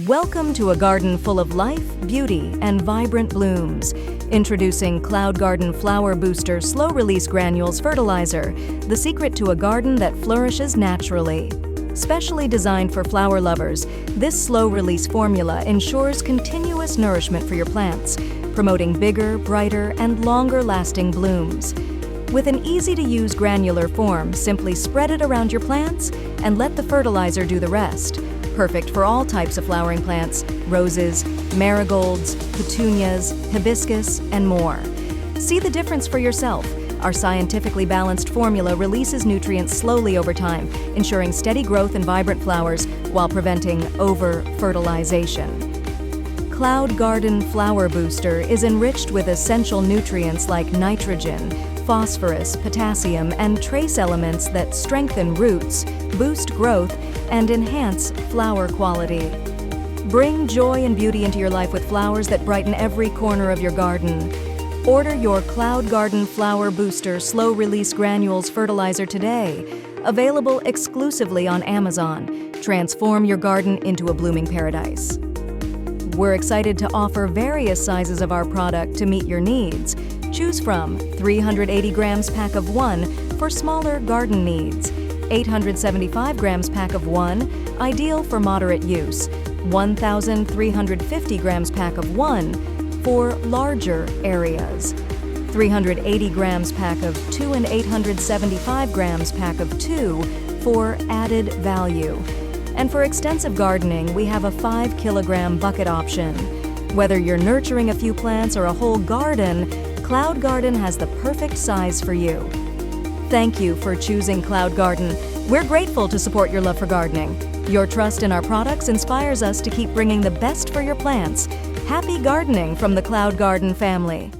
Welcome to a garden full of life, beauty, and vibrant blooms. Introducing CloudGarden Flower Booster Slow-Release Granules Fertilizer, the secret to a garden that flourishes naturally. Specially designed for flower lovers, this slow-release formula ensures continuous nourishment for your plants, promoting bigger, brighter, and longer-lasting blooms. With an easy-to-use granular form, simply spread it around your plants and let the fertilizer do the rest. Perfect for all types of flowering plants: roses, marigolds, petunias, hibiscus, and more. See the difference for yourself. Our scientifically balanced formula releases nutrients slowly over time, ensuring steady growth and vibrant flowers while preventing over-fertilization. CloudGarden Flower Booster is enriched with essential nutrients like nitrogen, phosphorus, potassium, and trace elements that strengthen roots, boost growth, and enhance flower quality. Bring joy and beauty into your life with flowers that brighten every corner of your garden. Order your CloudGarden Flower Booster Slow-Release Granules Fertilizer today. Available exclusively on Amazon. Transform your garden into a blooming paradise. We're excited to offer various sizes of our product to meet your needs. Choose from 380 grams pack of 1 for smaller garden needs, 875 grams pack of 1, ideal for moderate use, 1,350 grams pack of 1 for larger areas, 380 grams pack of 2 and 875 grams pack of 2 for added value. And for extensive gardening, we have a 5-kilogram bucket option. Whether you're nurturing a few plants or a whole garden, CloudGarden has the perfect size for you. Thank you for choosing CloudGarden. We're grateful to support your love for gardening. Your trust in our products inspires us to keep bringing the best for your plants. Happy gardening from the CloudGarden family.